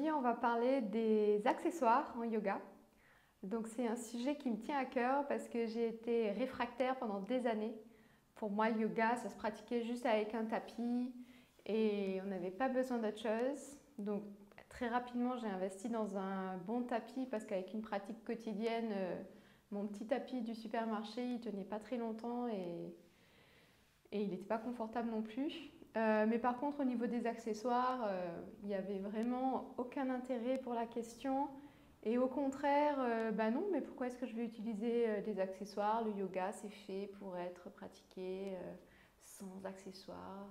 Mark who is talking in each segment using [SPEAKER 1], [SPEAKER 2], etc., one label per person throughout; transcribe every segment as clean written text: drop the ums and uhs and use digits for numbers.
[SPEAKER 1] Aujourd'hui, on va parler des accessoires en yoga. Donc, c'est un sujet qui me tient à cœur parce que j'ai été réfractaire pendant des années. Pour moi, le yoga, ça se pratiquait juste avec un tapis et on n'avait pas besoin d'autre chose. Donc, très rapidement, j'ai investi dans un bon tapis parce qu'avec une pratique quotidienne, mon petit tapis du supermarché, il tenait pas très longtemps et il n'était pas confortable non plus. Mais par contre, au niveau des accessoires, il n'y avait vraiment aucun intérêt pour la question. Et au contraire, bah non, mais pourquoi est-ce que je vais utiliser des accessoires? Le yoga, c'est fait pour être pratiqué sans accessoires.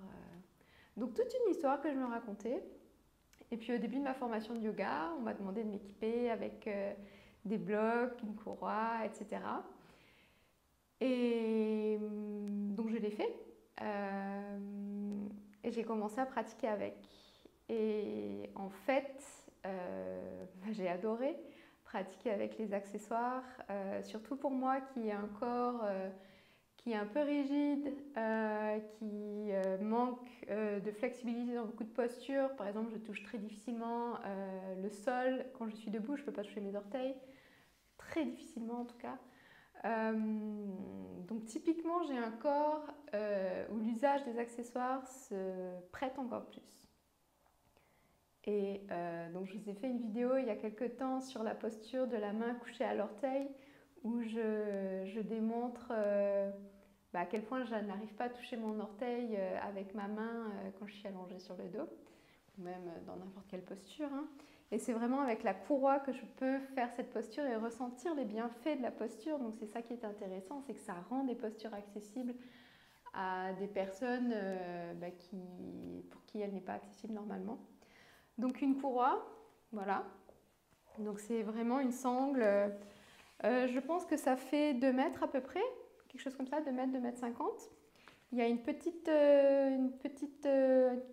[SPEAKER 1] Donc toute une histoire que je me racontais. Et puis au début de ma formation de yoga, on m'a demandé de m'équiper avec des blocs, une courroie, etc. Et donc je l'ai fait. Et j'ai commencé à pratiquer avec. Et en fait, j'ai adoré pratiquer avec les accessoires, surtout pour moi qui ai un corps qui est un peu rigide, qui manque de flexibilité dans beaucoup de postures. Par exemple, je touche très difficilement le sol. Quand je suis debout, je ne peux pas toucher mes orteils. Très difficilement en tout cas. Donc typiquement, j'ai un corps où l'usage des accessoires se prête encore plus. Et donc je vous ai fait une vidéo il y a quelques temps sur la posture de la main couchée à l'orteil où je démontre à quel point je n'arrive pas à toucher mon orteil avec ma main quand je suis allongée sur le dos, ou même dans n'importe quelle posture. Et c'est vraiment avec la courroie que je peux faire cette posture et ressentir les bienfaits de la posture. Donc c'est ça qui est intéressant, c'est que ça rend des postures accessibles à des personnes pour qui elle n'est pas accessible normalement. Donc une courroie, voilà. Donc c'est vraiment une sangle. Je pense que ça fait 2 mètres à peu près, quelque chose comme ça, 2 mètres, 2 mètres 50. Il y a une petite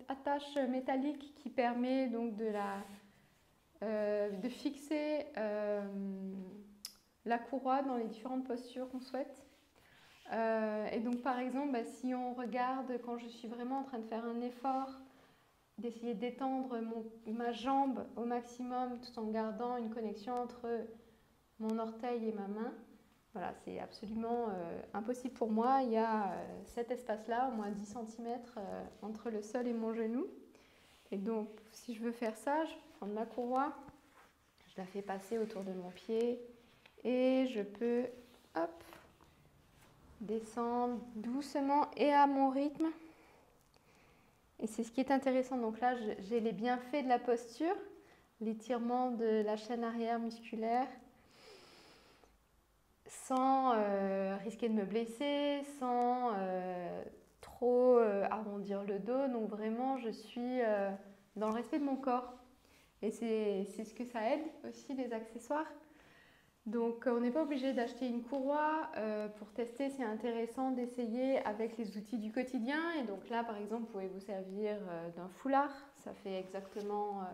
[SPEAKER 1] attache métallique qui permet donc de fixer la courroie dans les différentes postures qu'on souhaite. Et donc par exemple, si on regarde quand je suis vraiment en train de faire un effort, d'essayer d'étendre ma jambe au maximum tout en gardant une connexion entre mon orteil et ma main, voilà, c'est absolument impossible pour moi. Il y a cet espace-là, au moins 10 cm entre le sol et mon genou. Et donc, si je veux faire ça, je vais prendre ma courroie, je la fais passer autour de mon pied et je peux, hop, descendre doucement et à mon rythme. Et c'est ce qui est intéressant. Donc là, j'ai les bienfaits de la posture, l'étirement de la chaîne arrière musculaire, sans risquer de me blesser, sans trop arrondir le dos. Donc vraiment, je suis dans le respect de mon corps. Et c'est ce que ça aide aussi, les accessoires. Donc on n'est pas obligé d'acheter une courroie. Pour tester, c'est intéressant d'essayer avec les outils du quotidien. Et donc là, par exemple, vous pouvez vous servir d'un foulard. Ça fait exactement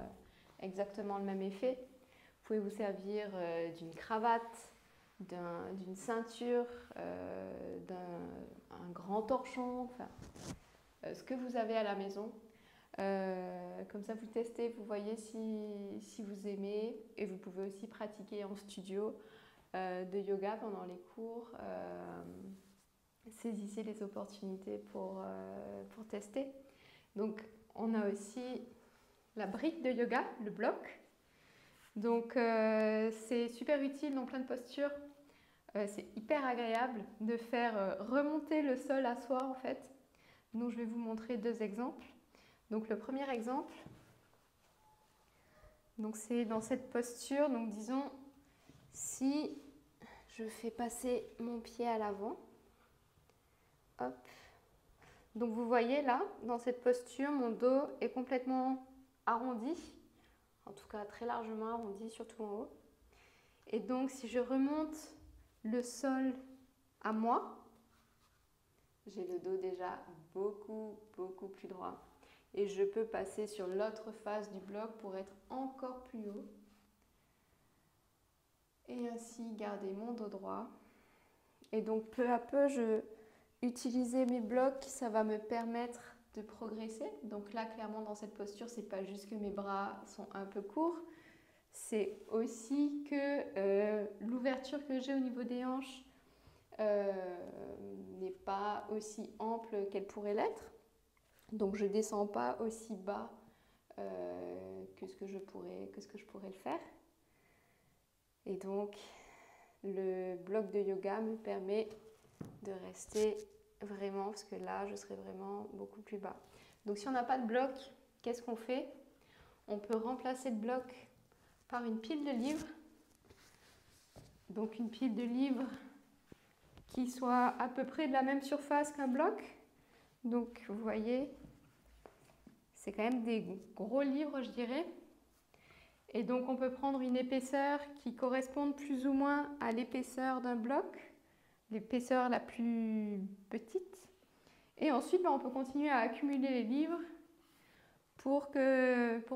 [SPEAKER 1] le même effet. Vous pouvez vous servir d'une cravate, d'une ceinture, d'un grand torchon, enfin, ce que vous avez à la maison. Comme ça, vous testez, vous voyez si vous aimez. Et vous pouvez aussi pratiquer en studio de yoga pendant les cours. Saisissez les opportunités pour tester. Donc, on a aussi la brique de yoga, le bloc. Donc, c'est super utile dans plein de postures. C'est hyper agréable de faire remonter le sol à soi, en fait. Donc, je vais vous montrer 2 exemples. Donc, le premier exemple, c'est dans cette posture. Donc, disons, si je fais passer mon pied à l'avant, hop. Donc, vous voyez là, dans cette posture, mon dos est complètement arrondi, en tout cas très largement arrondi, surtout en haut. Et donc, si je remonte le sol à moi, j'ai le dos déjà beaucoup plus droit. Et je peux passer sur l'autre face du bloc pour être encore plus haut. Et ainsi garder mon dos droit. Et donc peu à peu, je utiliser mes blocs, ça va me permettre de progresser. Donc là, clairement, dans cette posture, c'est pas juste que mes bras sont un peu courts, c'est aussi que l'ouverture que j'ai au niveau des hanches n'est pas aussi ample qu'elle pourrait l'être. Donc je ne descends pas aussi bas que ce que je pourrais le faire. Et donc le bloc de yoga me permet de rester vraiment, parce que là je serai vraiment beaucoup plus bas. Donc si on n'a pas de bloc, qu'est-ce qu'on fait? On peut remplacer le bloc par une pile de livres. Donc une pile de livres qui soit à peu près de la même surface qu'un bloc. Donc vous voyez, c'est quand même des gros livres, je dirais. Et donc on peut prendre une épaisseur qui corresponde plus ou moins à l'épaisseur d'un bloc, l'épaisseur la plus petite. Et ensuite, on peut continuer à accumuler les livres pour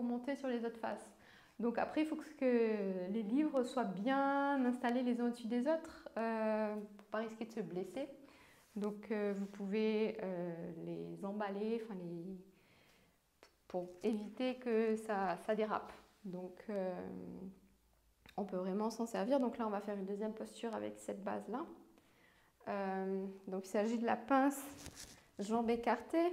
[SPEAKER 1] monter sur les autres faces. Donc après, il faut que les livres soient bien installés les uns au-dessus des autres pour ne pas risquer de se blesser. Donc vous pouvez les emballer pour éviter que ça dérape. Donc on peut vraiment s'en servir. Donc là, on va faire une deuxième posture avec cette base-là. Donc il s'agit de la pince jambes écartées.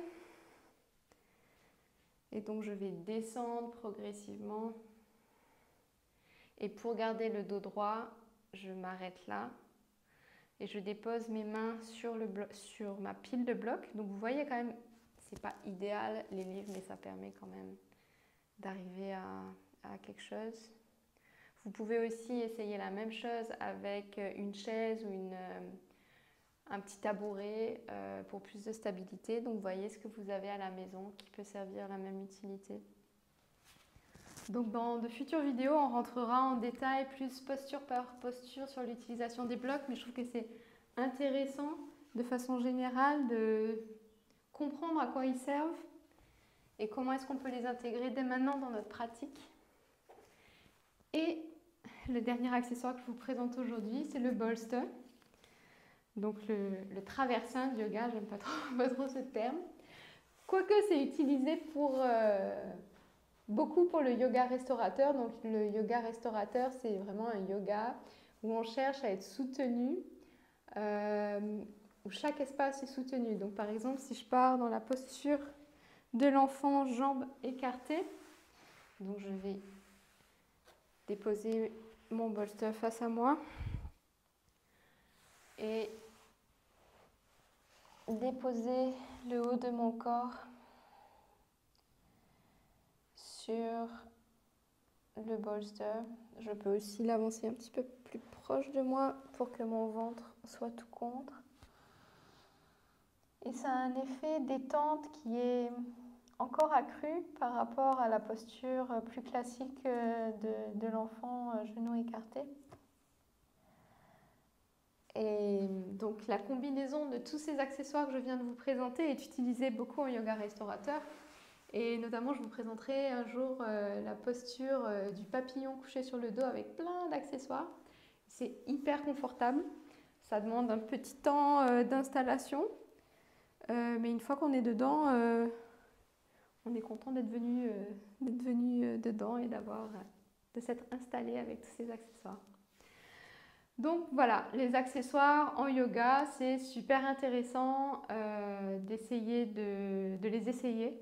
[SPEAKER 1] Et donc je vais descendre progressivement. Et pour garder le dos droit, je m'arrête là. Et je dépose mes mains sur ma pile de blocs. Donc vous voyez quand même, c'est pas idéal les livres, mais ça permet quand même d'arriver à quelque chose. Vous pouvez aussi essayer la même chose avec une chaise ou un petit tabouret pour plus de stabilité. Donc vous voyez ce que vous avez à la maison qui peut servir la même utilité. Donc dans de futures vidéos, on rentrera en détail plus posture par posture sur l'utilisation des blocs, mais je trouve que c'est intéressant de façon générale de comprendre à quoi ils servent et comment est-ce qu'on peut les intégrer dès maintenant dans notre pratique. Et le dernier accessoire que je vous présente aujourd'hui, c'est le bolster. Donc le traversin de yoga, j'aime pas trop ce terme. Quoique c'est utilisé beaucoup pour le yoga restaurateur. Donc le yoga restaurateur, c'est vraiment un yoga où on cherche à être soutenu, où chaque espace est soutenu. Donc par exemple, si je pars dans la posture de l'enfant, jambes écartées, donc je vais déposer mon bolster face à moi et déposer le haut de mon corps sur le bolster. Je peux aussi l'avancer un petit peu plus proche de moi pour que mon ventre soit tout contre. Et ça a un effet détente qui est encore accru par rapport à la posture plus classique de l'enfant genoux écartés. Et donc la combinaison de tous ces accessoires que je viens de vous présenter est utilisée beaucoup en yoga restaurateur. Et notamment, je vous présenterai un jour la posture du papillon couché sur le dos avec plein d'accessoires. C'est hyper confortable. Ça demande un petit temps d'installation. Mais une fois qu'on est dedans, on est content d'être venu dedans et de s'être installé avec tous ces accessoires. Donc voilà, les accessoires en yoga, c'est super intéressant d'essayer de les essayer,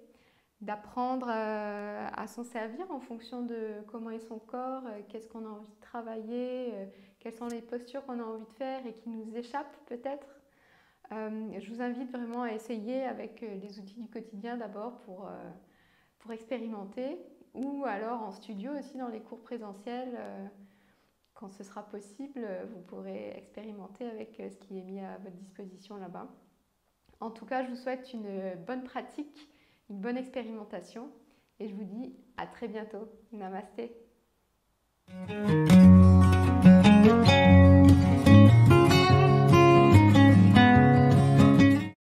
[SPEAKER 1] d'apprendre à s'en servir en fonction de comment est son corps, qu'est-ce qu'on a envie de travailler, quelles sont les postures qu'on a envie de faire et qui nous échappent peut-être. Je vous invite vraiment à essayer avec les outils du quotidien d'abord pour expérimenter, ou alors en studio aussi dans les cours présentiels. Quand ce sera possible, vous pourrez expérimenter avec ce qui est mis à votre disposition là-bas. En tout cas, je vous souhaite une bonne pratique, une bonne expérimentation et je vous dis à très bientôt. Namasté.